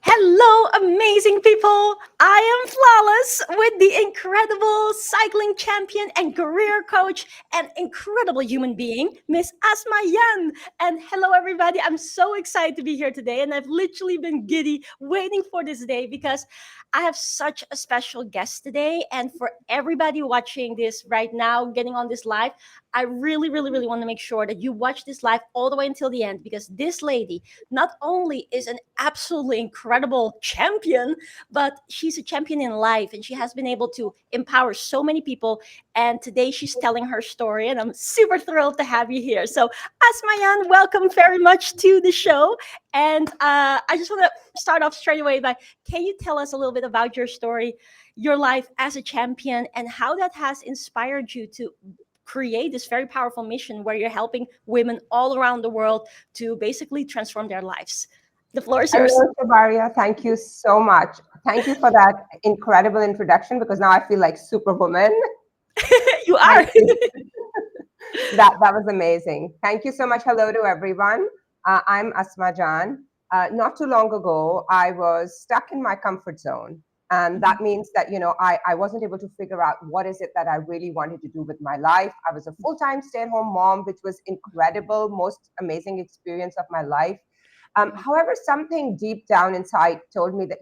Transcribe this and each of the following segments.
Hello, amazing people! I am Flawless with the incredible cycling champion and career coach and incredible human being, Miss Asma Yan. And hello, everybody. I'm so excited to be here today. And I've literally been giddy waiting for this day because I have such a special guest today. And for everybody watching this right now, getting on this live, I really want to make sure that you watch this live all the way until the end because this lady not only is an absolutely incredible champion, but she's a champion in life and she has been able to empower so many people. And today she's telling her story, and I'm super thrilled to have you here. So, Asmayan, welcome very much to the show. And I just want to start off straight away by can you tell us a little bit about your story, your life as a champion, and how that has inspired you to create this very powerful mission where you're helping women all around the world to basically transform their lives. The floor is yours. Hello, Tjibaria. Thank you so much. Thank you for that incredible introduction because now I feel like Superwoman. You are. Thank you. That was amazing. Thank you so much. Hello to everyone. I'm Asma Jan. Not too long ago, I was stuck in my comfort zone. And that means that, I wasn't able to figure out what is it that I really wanted to do with my life. I was a full-time stay-at-home mom, which was incredible, most amazing experience of my life. However, something deep down inside told me that,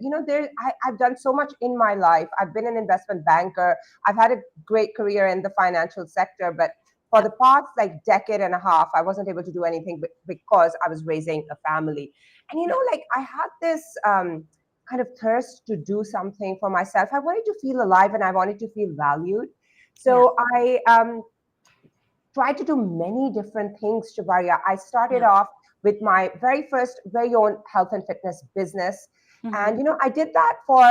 I've done so much in my life. I've been an investment banker. I've had a great career in the financial sector, but for the past decade and a half, I wasn't able to do anything because I was raising a family. And, I had this kind of thirst to do something for myself. I wanted to feel alive and I wanted to feel valued. So I tried to do many different things, Tjibaria. I started off with my very first, very own health and fitness business. And, I did that for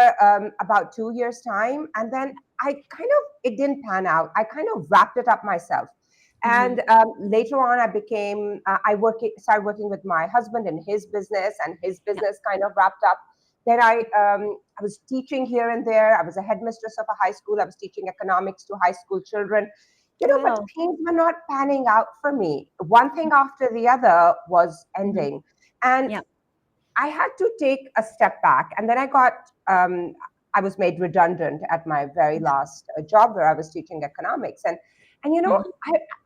about 2 years' time. And then it didn't pan out. I kind of wrapped it up myself. And later on, started working with my husband in his business, and his business kind of wrapped up. Then I was teaching here and there. I was a headmistress of a high school. I was teaching economics to high school children. But things were not panning out for me. One thing after the other was ending. And I had to take a step back. And then I was made redundant at my very last job where I was teaching economics. And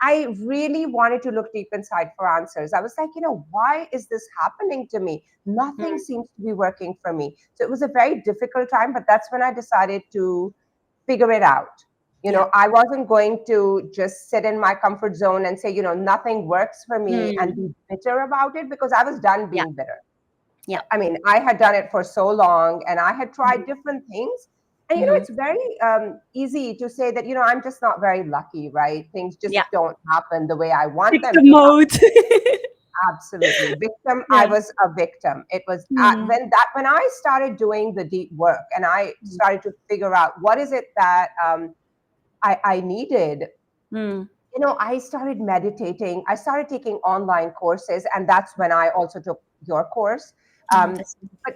I really wanted to look deep inside for answers. I was like, why is this happening to me? Nothing seems to be working for me. So it was a very difficult time, but that's when I decided to figure it out. I wasn't going to just sit in my comfort zone and say, nothing works for me and be bitter about it because I was done being bitter. Yeah. I mean, I had done it for so long and I had tried different things. And, it's very easy to say that, I'm just not very lucky, right? Things just don't happen the way I want them to mode. Absolutely. Victim. I was a victim. It was when I started doing the deep work and I started to figure out what is it that I needed. I started meditating. I started taking online courses, and that's when I also took your course. But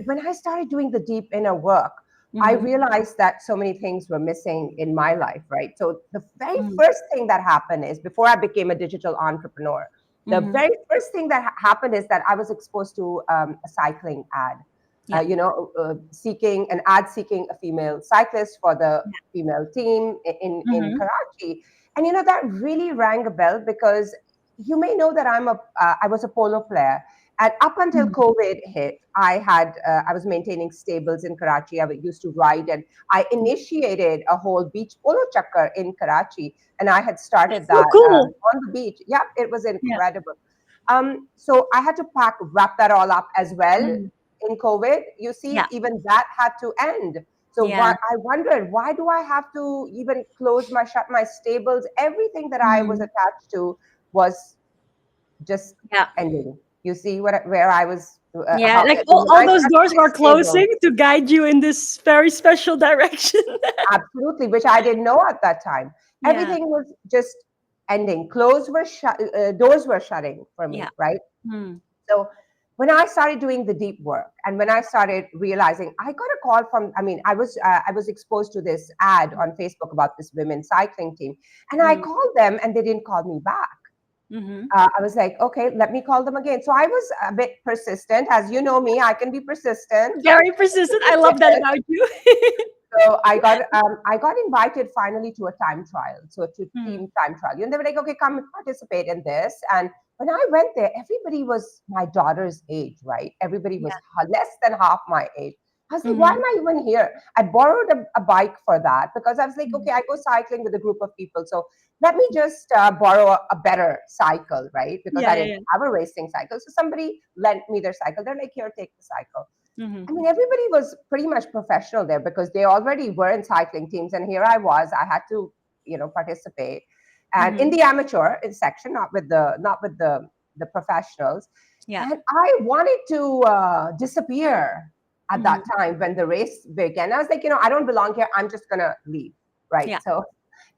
when I started doing the deep inner work, I realized that so many things were missing in my life, right? So the very first thing that happened is before I became a digital entrepreneur, the very first thing that happened is that I was exposed to a cycling ad. Seeking a female cyclist for the female team in Karachi. And, that really rang a bell because you may know that I was a polo player. And up until COVID hit, I was maintaining stables in Karachi. I used to ride, and I initiated a whole beach polo chakkar in Karachi. And I had started that on the beach. Yeah, it was incredible. So I had to wrap that all up as well. In COVID, you see, even that had to end. So I wondered, why do I have to even shut my stables? Everything that I was attached to was just ending. You see where I was? All those doors were closing to guide you in this very special direction. Absolutely, which I didn't know at that time. Everything was just ending. Doors were shutting for me, right? So when I started doing the deep work and when I started realizing, I got a call from, I was exposed to this ad on Facebook about this women's cycling team. And I called them and they didn't call me back. Mm-hmm. I was like, okay, let me call them again. So I was a bit persistent. As you know me, I can be persistent. Very persistent. I love that about you. So I got invited finally to a time trial, so to Mm. team time trial. And they were like, okay, come and participate in this. And when I went there, everybody was my daughter's age, right? Everybody was Yeah. less than half my age. I was like, why Mm-hmm. am I even here? I borrowed a bike for that because I was like, Mm. okay, I go cycling with a group of people. So let me just borrow a better cycle, right? Because Yeah, I yeah, didn't yeah. have a racing cycle. So somebody lent me their cycle. They're like, here, take the cycle. Mm-hmm. I mean, everybody was pretty much professional there because they already were in cycling teams, and here I was. I had to, participate, and in Mm-hmm. the amateur section, not with the professionals. Yeah. And I wanted to disappear at that Mm-hmm. time when the race began. I was like, I don't belong here. I'm just gonna leave, right? Yeah. So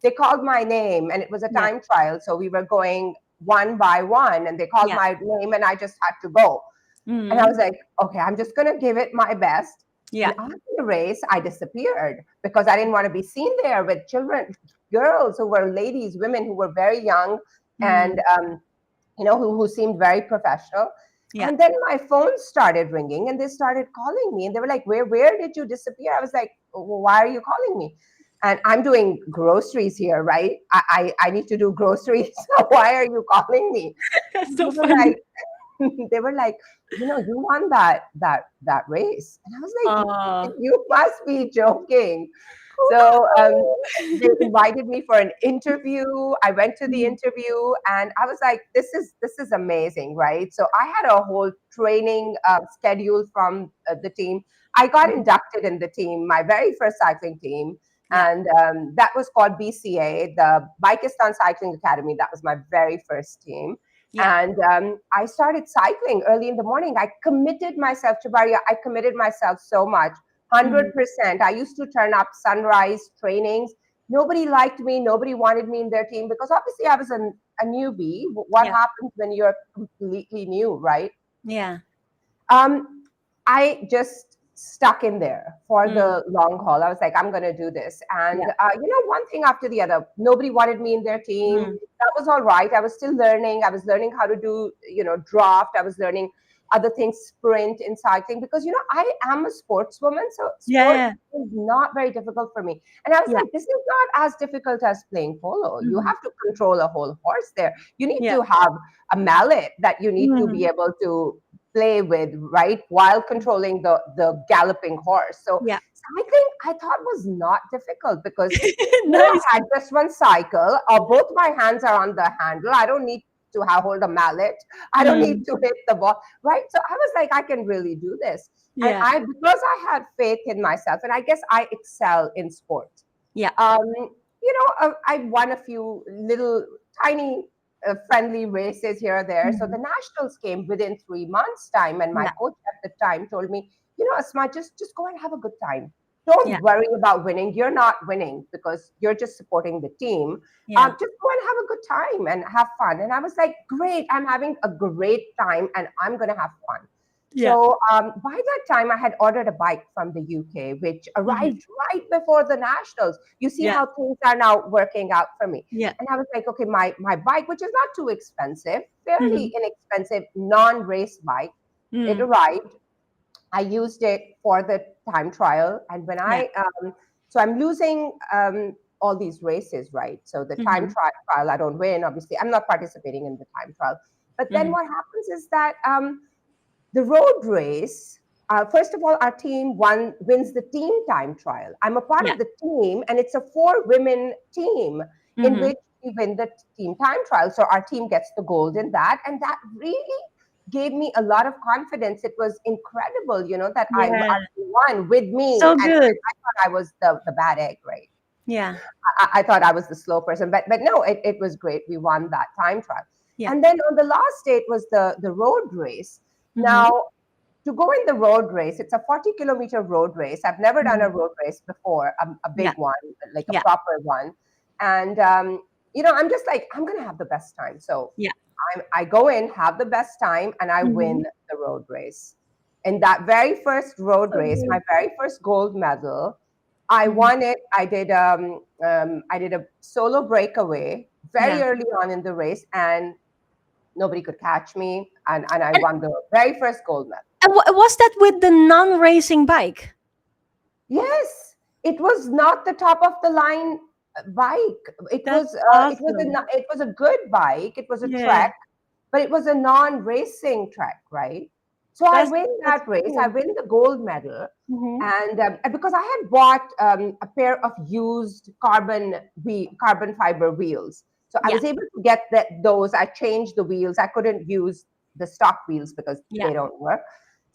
they called my name, and it was a Yeah. time trial, so we were going one by one, and they called Yeah. my name, and I just had to go. And I Mm-hmm. was like, okay, I'm just going to give it my best. And Yeah. after the race, I disappeared because I didn't want to be seen there with children, girls who were ladies, women who were very young and, Mm. who seemed very professional. Yeah. And then my phone started ringing and they started calling me and they were like, where did you disappear? I was like, well, why are you calling me? And I'm doing groceries here, right? I need to do groceries. So why are you calling me? That's And they so were funny. like, they were like, you won that race. And I was like, Uh, you must be joking. So they wow. invited me for an interview. I went to the Mm. interview and I was like, this is amazing, right? So I had a whole training schedule from the team. I got Mhm. inducted in the team, my very first cycling team. Yeah. And that was called BCA, the Bikistan Cycling Academy. That was my very first team. Yeah. And I started cycling early in the morning. I committed myself, Tjibaria, I committed myself so much, Mhm. 100%. I used to turn up sunrise trainings. Nobody liked me. Nobody wanted me in their team because obviously I was a newbie. What Yeah. happens when you're completely new, right? Yeah. Um, I just stuck in there for Mm. the long haul. I was like, I'm going to do this. And, Yeah. one thing after the other, nobody wanted me in their team. Mm. That was all right. I was still learning. I was learning how to do, draft. I was learning other things, sprint in cycling, because, I am a sportswoman. So Yeah. sport Yeah. is not very difficult for me. And I was Yeah. like, this is not as difficult as playing polo. You Mhm. have to control a whole horse there. You need Yeah. to have a mallet that you need to be Mm. able to play with, right, while controlling the galloping horse. So Yeah. cycling, I thought, was not difficult because Nice. I had just one cycle, or both my hands are on the handle. I don't need to have hold a mallet. I don't need Mm. to hit the ball, right? So I was like, I can really do this. And Yeah. I, because I had faith in myself, and I guess I excel in sports. Yeah. I won a few little tiny friendly races here or there. So the Mhm. nationals came within 3 months' time, and my Yeah. coach at the time told me, Asma, just go and have a good time. Yeah. Don't worry about winning. You're not winning because you're just supporting the team. Yeah. Just go and have a good time and have fun. And I was like, great, I'm having a great time, and I'm gonna have fun. Yeah. So by that time, I had ordered a bike from the UK, which Mhm. arrived right before the nationals. You see Yeah. how things are now working out for me. Yeah. And I was like, okay, my bike, which is not too expensive, fairly Mhm. inexpensive non-race bike, it Mm. arrived. I used it for the time trial. And when Yeah. so I'm losing all these races, right? So the time Mhm. trial, I don't win. Obviously, I'm not participating in the time trial. But then Mhm. what happens is that the road race, first of all, our team wins the team time trial. I'm a part Yeah. of the team, and it's a 4 women team in Mhm. which we win the team time trial. So our team gets the gold in that, and that really gave me a lot of confidence. It was incredible, that I Yeah. won with me, So and good. I thought I was the bad egg, right? Yeah. I thought I was the slow person, but no, it was great. We won that time trial. Yeah. And then on the last date was the road race. Mhm. Now, to go in the road race, it's a 40-kilometer road race. I've never done Mhm. a road race before, a big Yeah. one, like a Yeah. proper one. And, I'm just like, I'm going to have the best time. So Yeah. I go in, have the best time, and I win Mhm. the road race. In that very first road So race, my good. very first gold medal, I Mhm. won it. I did a solo breakaway very Yeah. early on in the race, and nobody could catch me, and I And, won the very first gold medal. was that with the non-racing bike? Yes, it was not the top of the line bike. That's It was a awesome. it was a good bike. It was a Yeah, trek, but it was a non-racing trek, right? So I win that's that race. I cool. win the gold medal, Hmm. and because I had bought a pair of used carbon fiber wheels, so I Yeah, was able to get those. I changed the wheels. I couldn't use the stock wheels because yeah. they don't work.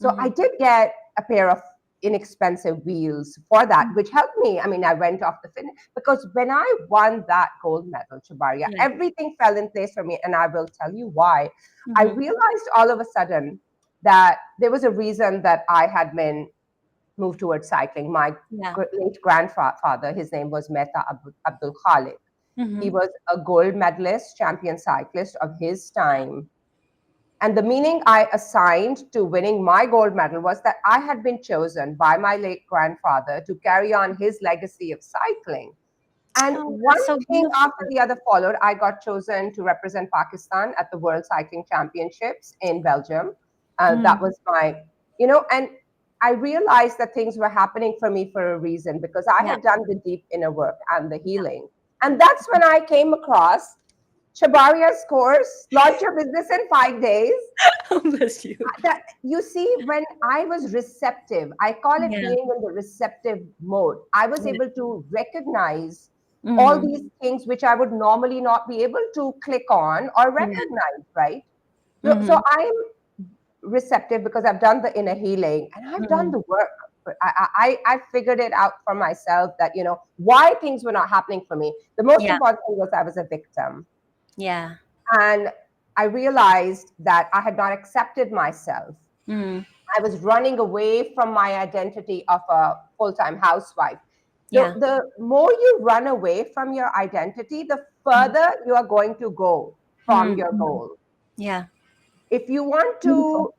So I Hmm. did get a pair of inexpensive wheels for that, which helped me. I mean, I went off the finish because when I won that gold medal, Tjibaria, Yeah. everything fell in place for me, and I will tell you why. I Hmm. realized all of a sudden that there was a reason that I had been moved towards cycling. My Yeah. late grandfather, his name was Mehta Abdul Khalid. He Hmm. was a gold medalist, champion cyclist of his time. And the meaning I assigned to winning my gold medal was that I had been chosen by my late grandfather to carry on his legacy of cycling. And Oh, one that's so thing beautiful. after the other followed. I got chosen to represent Pakistan at the World Cycling Championships in Belgium. That Mm. was my, and I realized that things were happening for me for a reason because I Yeah. had done the deep inner work and the healing. And that's when I came across Shabaria's course, Launch Your Business in 5 days. Oh, bless you. That you see, when I was receptive, I call it Yeah. being in the receptive mode. I was Yeah. able to recognize all Mm. these things which I would normally not be able to click on or Yeah. recognize, right? So Hmm. I'm receptive because I've done the inner healing and I've done Mm. the work. I figured it out for myself that, why things were not happening for me. The most Yeah. important thing was I was a victim. Yeah. And I realized that I had not accepted myself. Mm. I was running away from my identity of a full time housewife. Yeah. The more you run away from your identity, the Mm. further you are going to go from Mm. your Mm. goal. Yeah. If you want Beautiful. to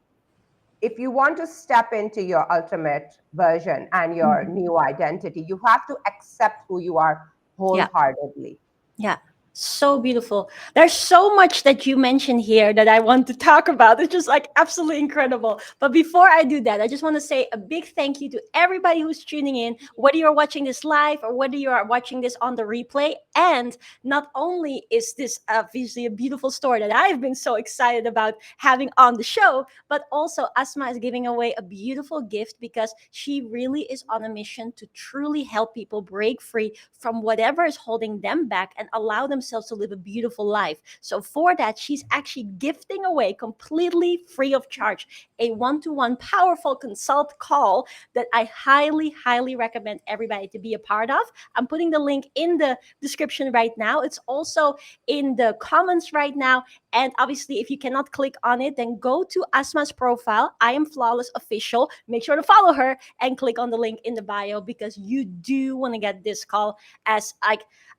if you want to step into your ultimate version and your Mhm. new identity, you have to accept who you are Yeah. wholeheartedly. Yeah. So beautiful. There's so much that you mentioned here that I want to talk about. It's just like absolutely incredible. But before I do that, I just want to say a big thank you to everybody who's tuning in, whether you're watching this live or whether you are watching this on the replay. And not only is this obviously a beautiful story that I've been so excited about having on the show, but also Asma is giving away a beautiful gift because she really is on a mission to truly help people break free from whatever is holding them back and allow themselves to live a beautiful life. So, for that, she's actually gifting away completely free of charge a one-to-one powerful consult call that I highly, highly recommend everybody to be a part of. I'm putting the link in the description right now. It's also in the comments right now. And obviously, if you cannot click on it, then go to Asma's profile. I am Flawless Official. Make sure to follow her and click on the link in the bio because you do want to get this call. As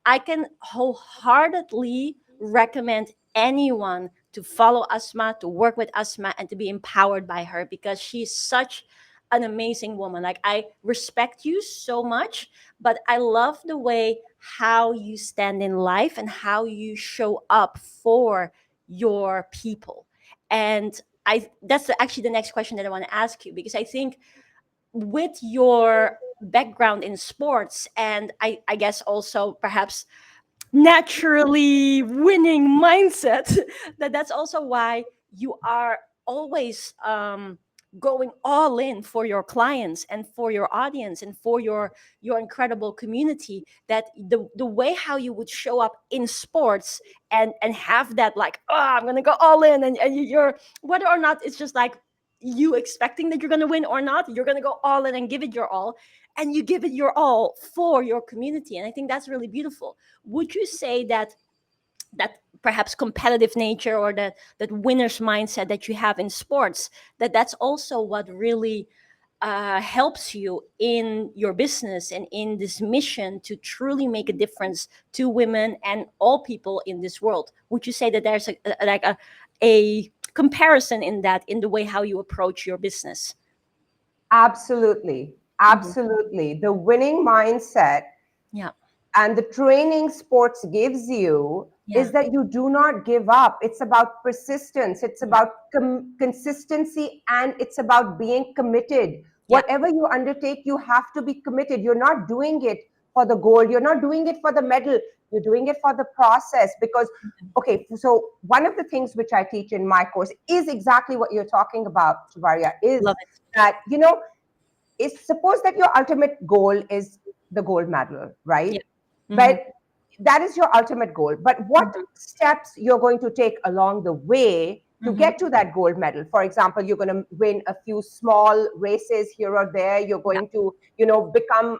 I can wholeheartedly recommend anyone to follow Asma, to work with Asma, and to be empowered by her because she's such an amazing woman. Like, I respect you so much, but I love the way how you stand in life and how you show up for your people. And I that's actually the next question that I want to ask you because I think with your background in sports and I guess also perhaps naturally winning mindset that's also why you are always going all in for your clients and for your audience and for your incredible community that the way how you would show up in sports and have that like oh I'm gonna go all in and you're whether or not it's just like you expecting that you're gonna win or not you're gonna go all in and give it your all and you give it your all for your community and I think that's really beautiful. Would you say that that perhaps competitive nature or that winner's mindset that you have in sports that's also what really helps you in your business and in this mission to truly make a difference to women and all people in this world? Would you say that there's a comparison in that in the way how you approach your business? Absolutely. Hmm. Absolutely. The winning mindset Yeah. and the training sports gives you Yeah. is that you do not give up. It's about persistence, it's Yeah. about consistency, and it's about being committed. Yeah. Whatever you undertake, you have to be committed. You're not doing it for the goal, you're not doing it for the medal, you're doing it for the process. Because okay, so one of the things which I teach in my course is exactly what you're talking about, Tjibaria, is Love it. that is, suppose that your ultimate goal is the gold medal, right? Yeah. Mm-hmm. But that is your ultimate goal. But what Mm-hmm. steps you're going to take along the way to Mm-hmm. get to that gold medal? For example, you're going to win a few small races here or there. You're Yeah. going to, become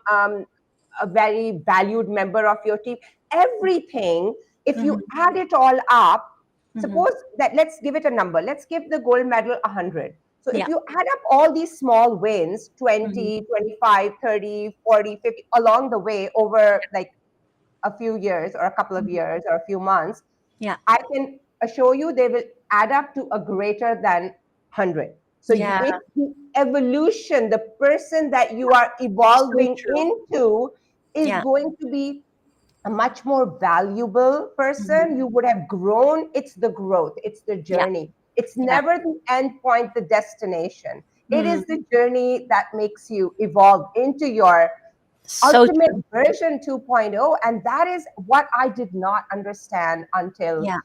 a very valued member of your team. Everything, if you Mm-hmm. add it all up, Mm-hmm. suppose that, let's give it a number. Let's give the gold medal 100. So if Yeah. you add up all these small wins, Mm-hmm. 20, 25, 30, 40, 50, along the way over like a few years or a couple of Mm-hmm. years or a few months, Yeah. I can assure you they will add up to a greater than 100. So Yeah. the evolution, the person that you are So evolving true. into is Yeah. going to be a much more valuable person. Mm-hmm. You would have grown. It's the growth, it's the Yeah. journey. It's Yeah. never the end point, the destination. It Mm-hmm. is the journey that makes you evolve into your So ultimate true. version 2.0. And that is what I did not understand Yeah.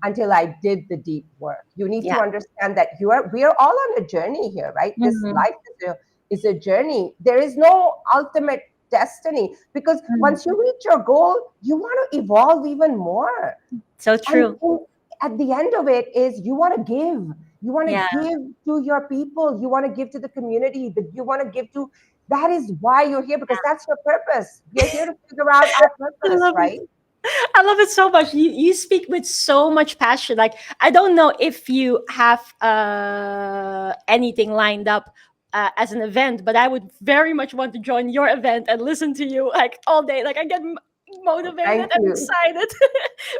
until I did the deep work. You need Yeah. to understand that we are all on a journey here, right? This Mm-hmm. life is a journey. There is no ultimate destiny, because Mm-hmm. once you reach your goal, you want to evolve even more. So And true. at the end of it is you want to give. You want to Yeah. give to your people. You want to give to the community. You want to give to. That is why you're here, because that's your purpose. We are here to figure out our I purpose, love it. right? I love it so much. You speak with so much passion. Like, I don't know if you have anything lined up as an event, but I would very much want to join your event and listen to you like all day. Like, I get motivated Thank and you. excited.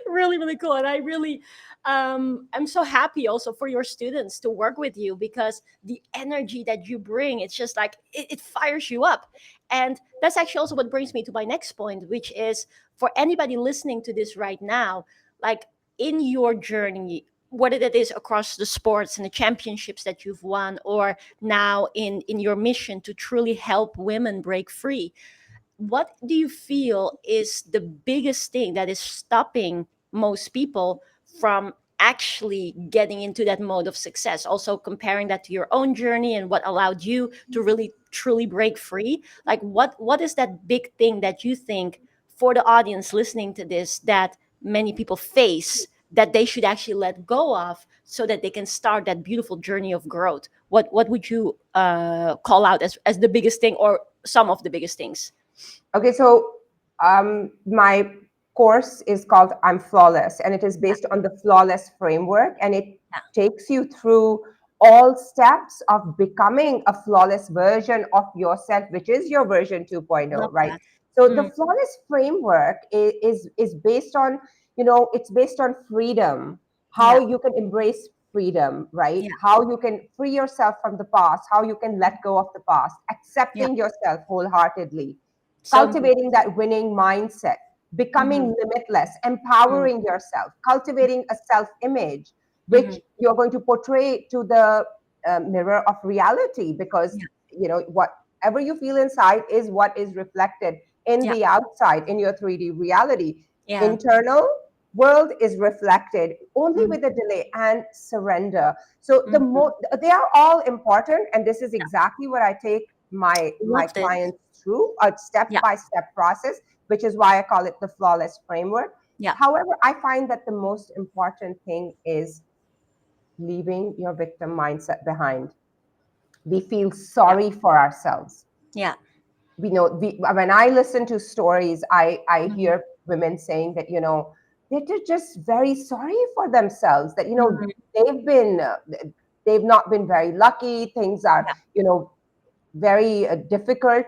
Really, really cool. And I really I'm so happy also for your students to work with you, because the energy that you bring, it's just like it fires you up. And that's actually also what brings me to my next point, which is for anybody listening to this right now, like, in your journey, whether that is across the sports and the championships that you've won, or now in your mission to truly help women break free, what do you feel is the biggest thing that is stopping most people from actually getting into that mode of success? Also comparing that to your own journey and what allowed you to really truly break free. Like, what is that big thing that you think, for the audience listening to this, that many people face, that they should actually let go of, so that they can start that beautiful journey of growth? What would you call out as the biggest thing, or some of the biggest things? Okay, so my course is called I'm Flawless, and it is Yeah. based on the Flawless framework, and it Yeah. takes you through all steps of becoming a flawless version of yourself, which is your version 2.0, Love right? that. So the Mm, Flawless framework is based on, it's based on freedom, how yeah. you can embrace freedom, right? Yeah. How you can free yourself from the past, how you can let go of the past, Yeah. accepting yourself wholeheartedly, So important. cultivating that winning mindset, Mm-hmm. becoming limitless, Mm, empowering yourself, cultivating a self image, which mm-hmm. you're going to portray to the mirror of reality, because, Yeah. whatever you feel inside is what is reflected in Yeah. the outside, in your 3D reality. Yeah. Internal world is reflected only Mm-hmm. with a delay and surrender. So Mm-hmm. they are all important, and this is exactly what I take my Love this. clients through a step Yeah. by step process, which is why I call it the flawless framework. Yeah. However, I find that the most important thing is leaving your victim mindset behind. We feel Yeah. sorry for ourselves. Yeah. When I listen to stories, I Mm-hmm. hear women saying that, they're just very sorry for themselves, that, Mm-hmm. they've been they've not been very lucky, things are, Yeah. very difficult.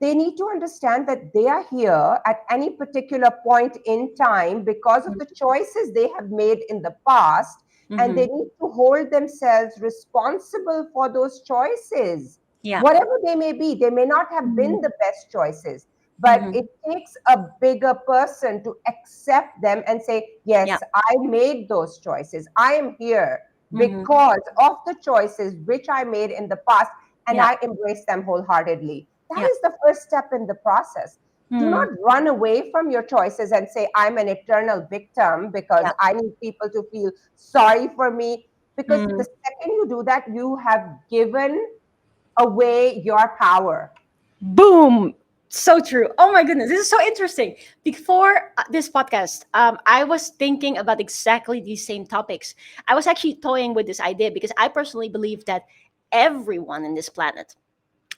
They need to understand that they are here at any particular point in time because of the choices they have made in the past, and Mm-hmm. they need to hold themselves responsible for those choices. Yeah. Whatever they may be, they may not have Mm-hmm. been the best choices, but it takes a bigger person to accept them and say, Yeah. yes, I made those choices. I am here Mm-hmm. because of the choices which I made in the past, and Yeah. I embrace them wholeheartedly. That Yeah. is the first step in the process. Do not Mm. run away from your choices and say, I'm an eternal victim because Yeah. I need people to feel sorry for me. Because the Mm. second you do that, you have given away your power. Boom. So true. Oh my goodness, this is so interesting. Before this podcast, I was thinking about exactly these same topics. I was actually toying with this idea because I personally believe that everyone in this planet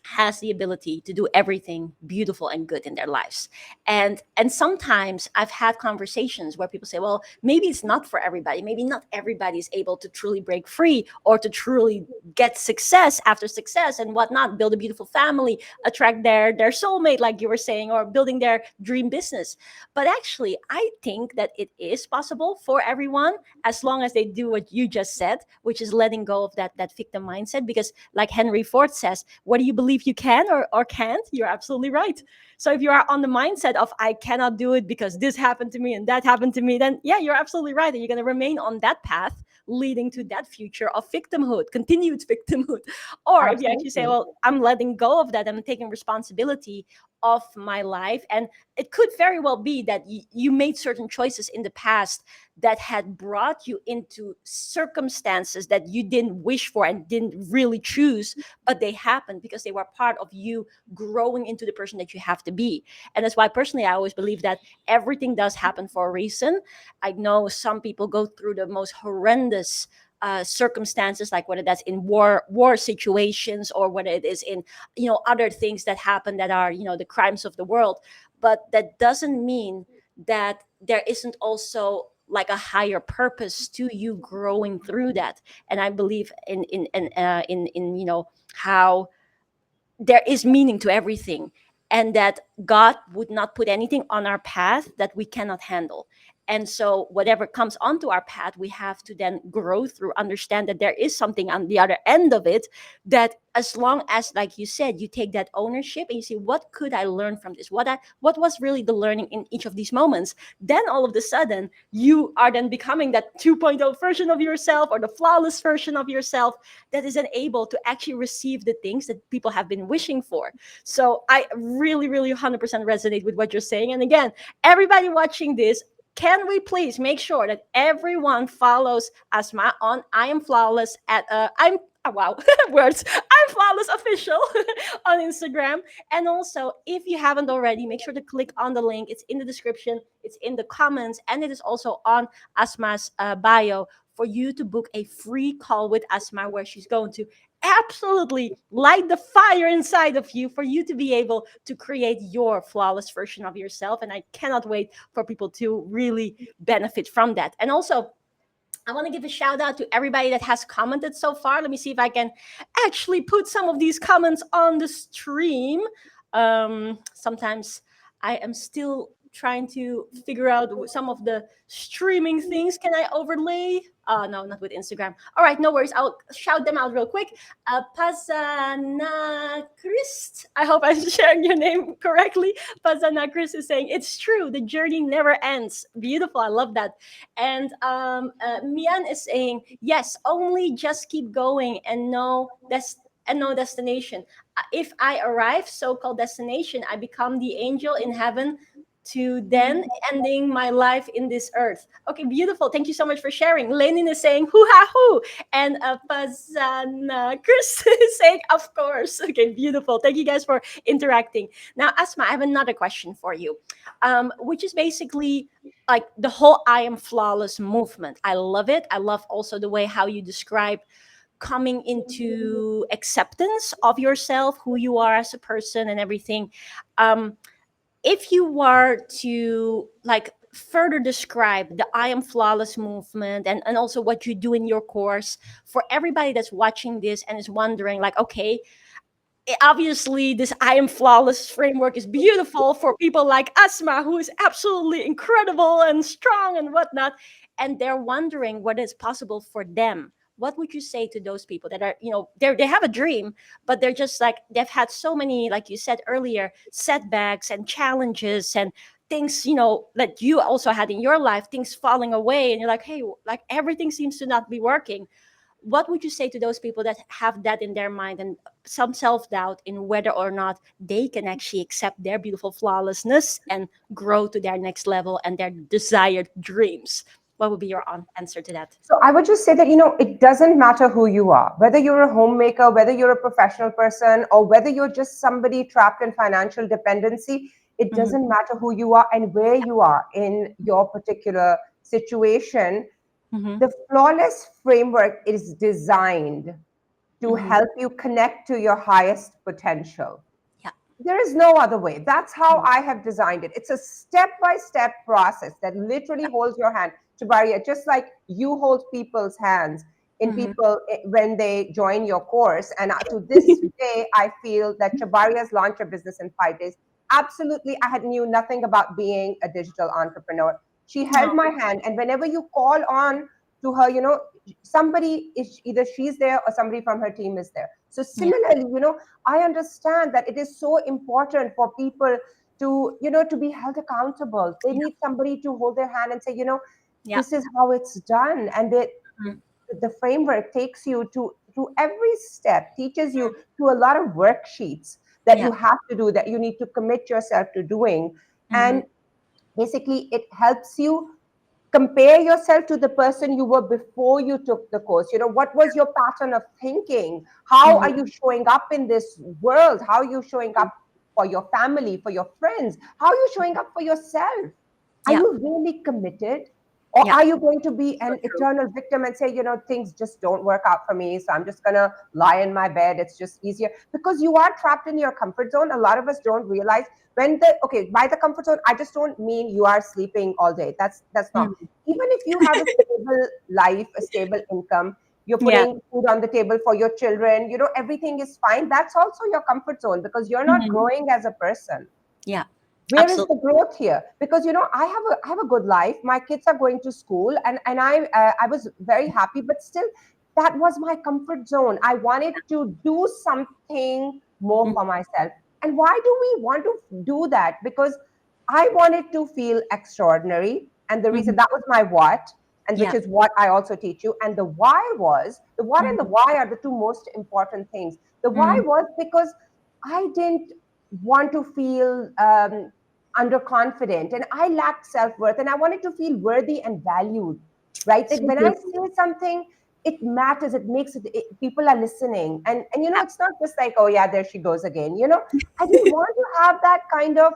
has the ability to do everything beautiful and good in their lives. And sometimes I've had conversations where people say, well, maybe it's not for everybody. Maybe not everybody is able to truly break free or to truly get success after success and whatnot, build a beautiful family, attract their soulmate, like you were saying, or building their dream business. But actually, I think that it is possible for everyone as long as they do what you just said, which is letting go of that victim mindset. Because like Henry Ford says, whether you believe you can or can't, you're absolutely right. So if you are on the mindset of I cannot do it because this happened to me and that happened to me, then yeah, you're absolutely right. And you're going to remain on that path leading to that future of victimhood, continued victimhood. Or if you actually say, Absolutely. well, I'm letting go of that, I'm taking responsibility of my life. And it could very well be that you made certain choices in the past that had brought you into circumstances that you didn't wish for and didn't really choose, but they happened because they were part of you growing into the person that you have to be. And that's why personally I always believe that everything does happen for a reason. I know some people go through the most horrendous circumstances, like whether that's in war situations or whether it is in other things that happen that are the crimes of the world. But that doesn't mean that there isn't also like a higher purpose to you growing through that. And I believe in how there is meaning to everything, and that God would not put anything on our path that we cannot handle. And so whatever comes onto our path, we have to then grow through, understand that there is something on the other end of it, that as long as, like you said, you take that ownership and you see, what could I learn from this, what was really the learning in each of these moments, then all of a sudden you are then becoming that 2.0 version of yourself, or the flawless version of yourself, that is then able to actually receive the things that people have been wishing for. So I really, really 100% resonate with what you're saying. And again, everybody watching this, can we please make sure that everyone follows Asma on I Am Flawless at I'm oh, wow words I'm Flawless official on Instagram. And also, if you haven't already, make sure to click on the link. It's in the description, it's in the comments, and it is also on Asma's bio for you to book a free call with Asma, where she's going to absolutely light the fire inside of you for you to be able to create your flawless version of yourself. And I cannot wait for people to really benefit from that. And also, I want to give a shout out to everybody that has commented so far. Let me see if I can actually put some of these comments on the stream. Sometimes I am still trying to figure out some of the streaming things. Can I overlay? No, not with Instagram. All right, no worries. I'll shout them out real quick. Pazana Christ. I hope I'm sharing your name correctly. Pazana Christ is saying, it's true. The journey never ends. Beautiful. I love that. And Mian is saying, yes, only just keep going and no destination. If I arrive so-called destination, I become the angel in heaven to then ending my life in this earth. Okay, beautiful. Thank you so much for sharing. Lenin is saying, hoo ha hoo. And Pazana Chris is saying, of course. Okay, beautiful. Thank you guys for interacting. Now, Asma, I have another question for you, which is basically like the whole I Am Flawless movement. I love it. I love also the way how you describe coming into acceptance of yourself, who you are as a person and everything. If you were to like further describe the I Am Flawless movement, and also what you do in your course, for everybody that's watching this and is wondering like, okay, obviously this I Am Flawless framework is beautiful for people like Asma, who is absolutely incredible and strong and whatnot, and they're wondering what is possible for them. what would you say to those people that are, they have a dream, but they're just like, they've had so many, like you said earlier, setbacks and challenges and things, that you also had in your life, things falling away, and you're like, hey, like everything seems to not be working. What would you say to those people that have that in their mind and some self-doubt in whether or not they can actually accept their beautiful flawlessness and grow to their next level and their desired dreams? What would be your answer to that? So I would just say that, it doesn't matter who you are, whether you're a homemaker, whether you're a professional person, or whether you're just somebody trapped in financial dependency. It Mm-hmm. doesn't matter who you are and where you are in your particular situation. Mm-hmm. The flawless framework is designed to Mm-hmm. help you connect to your highest potential. Yeah. There is no other way. That's how I have designed it. It's a step-by-step process that literally holds your hand. Tjibaria, just like you hold people's hands in Mm-hmm. people when they join your course. And to this day, I feel that Tjibaria's launched a business in 5 days. Absolutely, I had knew nothing about being a digital entrepreneur. She held Oh. my hand, and whenever you call on to her, somebody is either she's there or somebody from her team is there. So Yeah. similarly, I understand that it is so important for people to be held accountable. They Yeah. need somebody to hold their hand and say, Yeah. this is how it's done. And Mm-hmm. the framework takes you to every step, teaches you to a lot of worksheets that Yeah. you have to do, that you need to commit yourself to doing. Mm-hmm. And basically, it helps you compare yourself to the person you were before you took the course. What was your pattern of thinking? How are Mm-hmm. you showing up in this world? How are you showing up for your family, for your friends? How are you showing up for yourself? Are Yeah. you really committed? Or Yeah. are you going to be So an true. eternal victim and say, things just don't work out for me, so I'm just going to lie in my bed? It's just easier because you are trapped in your comfort zone. A lot of us don't realize okay, by the comfort zone, I just don't mean you are sleeping all day. That's not. Mm-hmm. Even if you have a stable life, a stable income, you're Yeah. putting food on the table for your children, everything is fine. That's also your comfort zone because you're not Mm-hmm. growing as a person. Yeah. Where is Absolutely. the growth here? Because I have a good life. My kids are going to school, and I was very happy, but still that was my comfort zone. I wanted to do something more Mm-hmm. for myself. And why do we want to do that? Because I wanted to feel extraordinary, and the Mm-hmm. reason that was my what, and which Yeah. is what I also teach you. And the why was the what and the Mm-hmm. why are the two most important things. The why Mm-hmm. was because I didn't want to feel underconfident, and I lacked self-worth, and I wanted to feel worthy and valued, right? That So when I beautiful. say something, it matters, it makes people are listening. And Yeah. it's not just like, oh yeah, there she goes again. I didn't want to have that kind of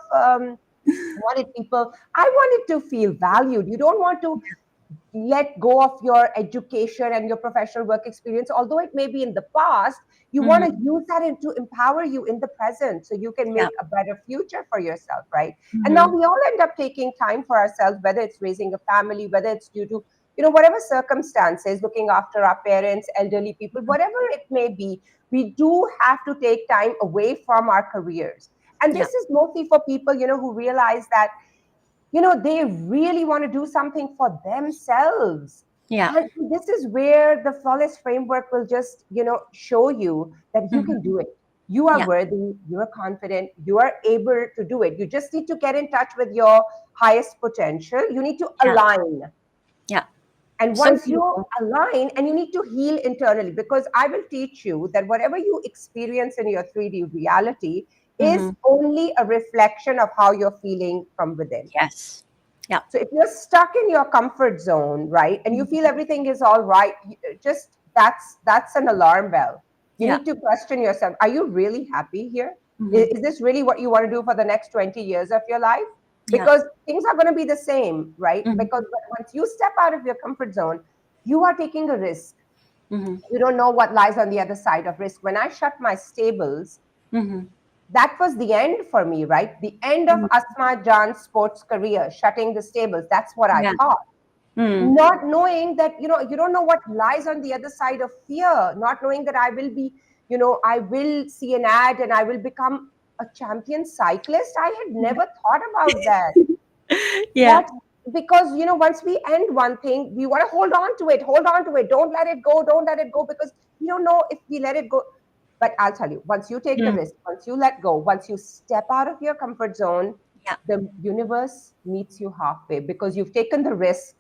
wanted people. I wanted to feel valued. You don't want to let go of your education and your professional work experience, although it may be in the past. You want to Mm-hmm. use that to empower you in the present so you can Yeah. make a better future for yourself, right? And now Mm-hmm. we all end up taking time for ourselves, whether it's raising a family, whether it's due to whatever circumstances, looking after our parents, elderly people, whatever it may be. We do have to take time away from our careers, and Yeah. this is mostly for people who realize that they really want to do something for themselves. Yeah. And this is where the flawless framework will just show you that you Mm-hmm. can do it. You are Yeah. worthy, you are confident, you are able to do it. You just need to get in touch with your highest potential. You need to Yeah. align. Yeah. And So once you beautiful. align, and you need to heal internally, because I will teach you that whatever you experience in your 3D reality is Mm-hmm. only a reflection of how you're feeling from within. Yes. Yeah. So if you're stuck in your comfort zone, right, and you feel Mhm. everything is all right, just that's an alarm bell. You Yeah. need to question yourself. Are you really happy here? Mm-hmm. Is this really what you want to do for the next 20 years of your life? Yeah. Because things are going to be the same, right? Mm-hmm. Because once you step out of your comfort zone, you are taking a risk. Mm-hmm. You don't know what lies on the other side of risk. When I shut my stables, Mm-hmm. that was the end for me, right? The end of Mm-hmm. Asma Jan's sports career, shutting the stables. That's what I Yeah. thought. Mm. Not knowing that, you don't know what lies on the other side of fear, not knowing that I will see an ad and I will become a champion cyclist. I had Yeah. never thought about that. Yeah. What because once we end one thing, we want to hold on to it, don't let it go, don't let it go, because you don't know if we let it go. But I'll tell you, once you take the Mm, risk, once you let go, once you step out of your comfort zone, yeah. the universe meets you halfway, because you've taken the risk.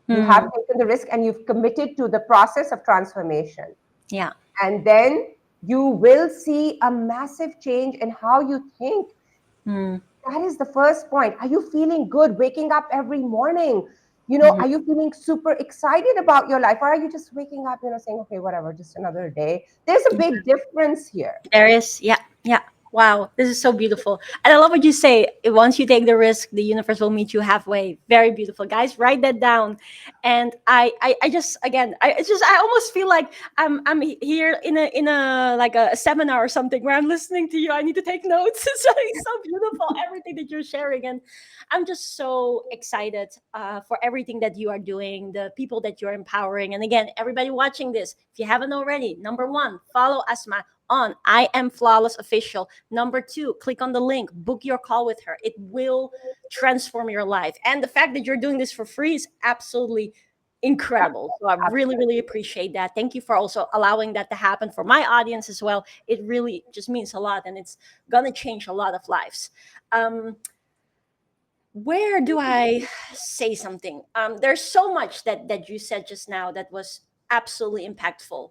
You have Mm, taken the risk and you've committed to the process of transformation. yeah. And then you will see a massive change in how you think. Mm, That is the first point. Are you feeling good waking up every morning? mhm. Are you feeling super excited about your life? Or are you just waking up, saying, okay, whatever, just another day? There's a big difference here. There is, yeah, yeah. Wow, this is so beautiful. And I love what you say. Once you take the risk, the universe will meet you halfway. Very beautiful. Guys, write that down. And I just, again, I almost feel like I'm here in a like a seminar or something where I'm listening to you. I need to take notes. It's so beautiful, everything that you're sharing. And I'm just so excited for everything that you are doing, the people that you're empowering. And again, everybody watching this, if you haven't already, number one, follow Asma on I Am Flawless Official. Number two, click on the link, book your call with her. It will transform your life. And the fact that you're doing this for free is absolutely incredible. So I really, really Absolutely. appreciate that. Thank you for also allowing that to happen for my audience as well. It really just means a lot, and it's gonna change a lot of lives. Um, where do I say something? There's so much that you said just now that was absolutely impactful,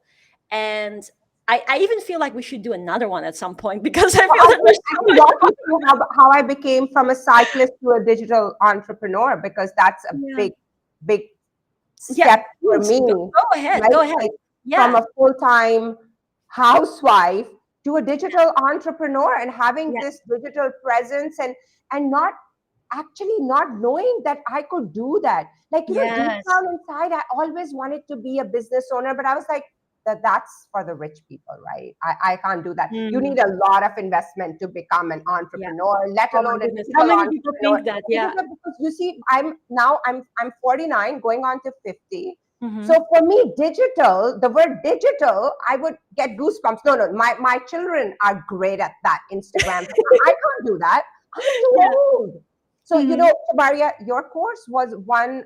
and I even feel like we should do another one at some point because I So feel that there's I so can much walk more. you through how I became from a cyclist to a digital entrepreneur, because that's a Yeah, big, big yeah. step for Please me, go ahead. right? Go ahead. Like, from Yeah, a full-time housewife to a digital entrepreneur, and having yeah, this digital presence, and not knowing that I could do that. Like, deep yes. down inside, I always wanted to be a business owner, but I was like, that's for the rich people, right? I can't do that. You Mm, need a lot of investment to become an yeah. entrepreneur, let Oh my alone a goodness. How digital many people entrepreneur. think that? Yeah. Because you see, I'm 49, going on to 50. So Mm-hmm. for me, digital, the word digital, I would get goosebumps. No, no, my children are great at that Instagram. I can't do that. I'm too Yeah. old. So, Mm-hmm. Tjibaria, your course was one,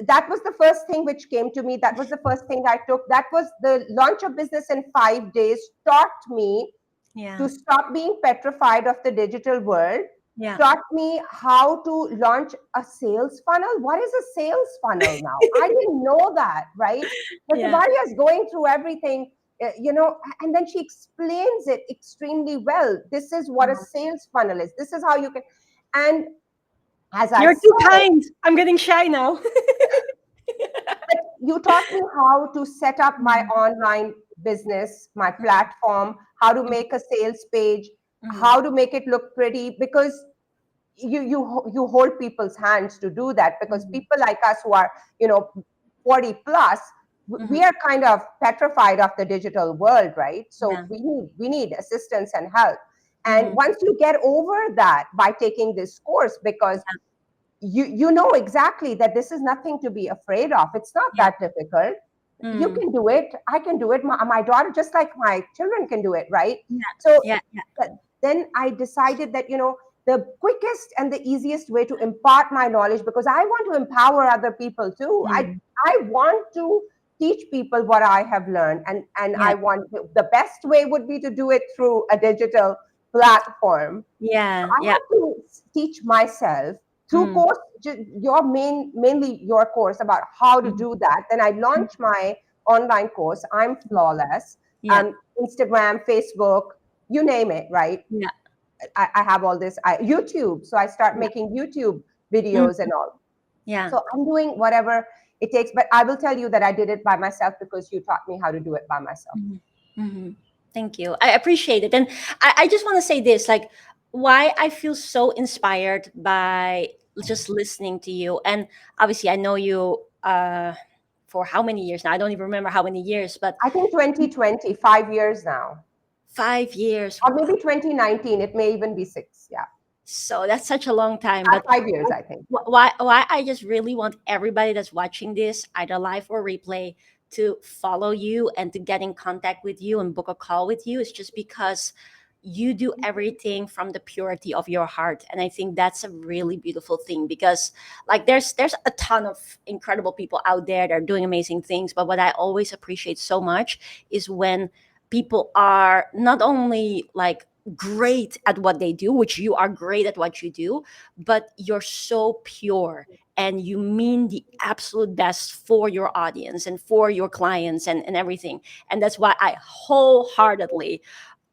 that was the first thing which came to me. That was the first thing I took. That was the launch of business in 5 days, taught me Yeah. to stop being petrified of the digital world, Yeah. taught me how to launch a sales funnel. What is a sales funnel now? I didn't know that, right? But Yeah. Tjibaria is going through everything, and then she explains it extremely well. This is what a Wow. sales funnel is. This is how you can, and as I You're too saw it, kind. I'm getting shy now. you taught me how to set up my Mhm, online business, my platform, how to make a sales page, mhm, how to make it look pretty, because you hold people's hands to do that, because mhm, people like us who are, you know 40 plus, mhm. we are kind of petrified of the digital world, right? So Yeah. we need assistance and help. And Mhm. once you get over that by taking this course, because you know exactly that this is nothing to be afraid of. It's not Yeah. that difficult. You Mm. can do it. I can do it. My daughter, just like my children, can do it, right? Yeah. So Yeah. Yeah. then I decided that, the quickest and the easiest way to impart my knowledge, because I want to empower other people too. I Mm. I want to teach people what I have learned, and Yeah. I want the best way would be to do it through a digital platform. Yeah. I Yeah. had to teach myself through Mm. course, mainly your course about how to Mhm. do that. Then I Mhm. launched my online course, I'm Flawless. Yeah. Instagram, Facebook, you name it, right? Yeah. I have all this. YouTube, so I start Yeah. making YouTube Mm. videos and all. Yeah. So I'm doing whatever it takes, but I will tell you that I did it by myself, because you taught me how to do it by myself. Mhm. Mhm. Thank you. I appreciate it. And I just want to say this, like, why I feel so inspired by just listening to you. And obviously, I know you for how many years now? I don't even remember how many years, but I think 2020, 5 years now, 5 years. or maybe 2019. It may even be six. Yeah, So that's such a long time. But 5 years, I think. why I just really want everybody that's watching this, either live or replay, to follow you and to get in contact with you and book a call with you is just because you do everything from the purity of your heart. And I think that's a really beautiful thing, because like there's a ton of incredible people out there that are doing amazing things, but what I always appreciate so much is when people are not only like great at what they do, which you are great at what you do, but you're so pure and you mean the absolute best for your audience and for your clients and everything. And that's why I wholeheartedly,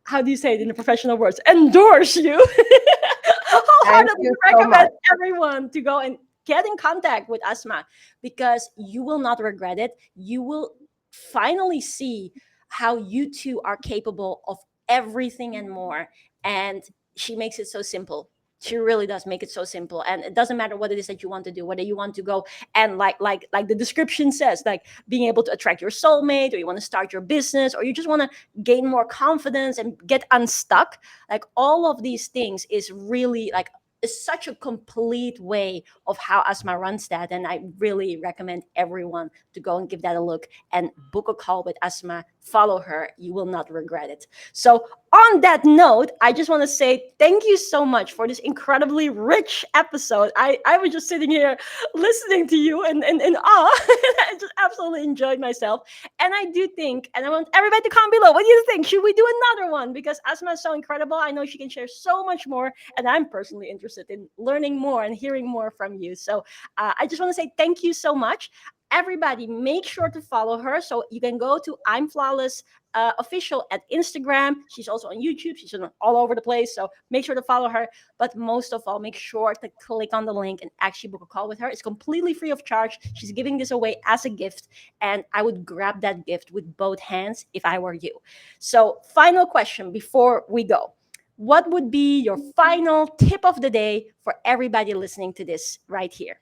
how do you say it in the professional words, endorse you Thank wholeheartedly you so recommend much. everyone to go and get in contact with Asma, because you will not regret it. You will finally see how you two are capable of everything and more. And she makes it so simple. She really does make it so simple, and it doesn't matter what it is that you want to do, whether you want to go and like the description says, like being able to attract your soulmate, or you want to start your business, or you just want to gain more confidence and get unstuck. Like all of these things is really like is such a complete way of how Asma runs that. And I really recommend everyone to go and give that a look and book a call with Asma. Follow her. You will not regret it. So on that note, I just want to say thank you so much for this incredibly rich episode. I was just sitting here listening to you in awe. I just absolutely enjoyed myself. And I do think, and I want everybody to comment below, what do you think? Should we do another one? Because Asma is so incredible. I know she can share so much more. And I'm personally interested in learning more and hearing more from you. So I just want to say thank you so much. Everybody, make sure to follow her. So you can go to I'm Flawless official at Instagram. She's also on YouTube. She's on all over the place. So make sure to follow her. But most of all, make sure to click on the link and actually book a call with her. It's completely free of charge. She's giving this away as a gift. And I would grab that gift with both hands if I were you. So, final question before we go. What would be your final tip of the day for everybody listening to this right here?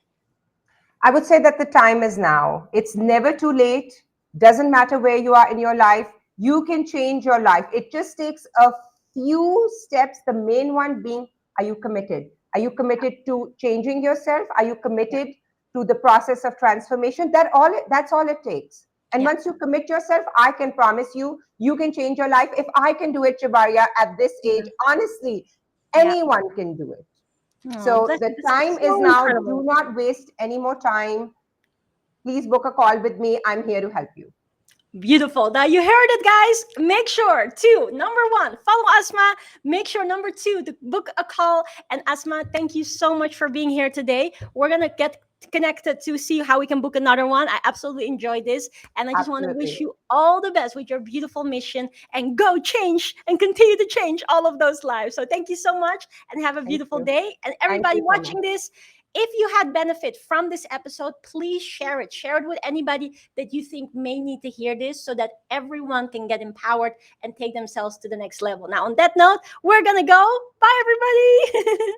I would say that the time is now. It's never too late. Doesn't matter where you are in your life. You can change your life. It just takes a few steps. The main one being, are you committed? Are you committed to changing yourself? Are you Yeah. committed to the process of transformation? That's all it takes. And Yeah. once you commit yourself, I can promise you, you can change your life. If I can do it, Tjibaria, at this age, Mhm. honestly, Yeah. anyone can do it. Oh, So the that's time is so now. Do incredible. not waste any more time. Please book a call with me. I'm here to help you. Beautiful. Now you heard it, guys. Make sure to number one, follow Asma. Make sure number two to book a call. And Asma, thank you so much for being here today. We're gonna get connected to see how we can book another one. I absolutely enjoyed this, and I just want to wish Absolutely. you all the best with your beautiful mission and go change and continue to change all of those lives. So thank you so much and have a Thank beautiful you. day. And Thank everybody you so much. watching this, if you had benefit from this episode, please share it. Share it with anybody that you think may need to hear this so that everyone can get empowered and take themselves to the next level. Now, on that note, we're going to go. Bye, everybody.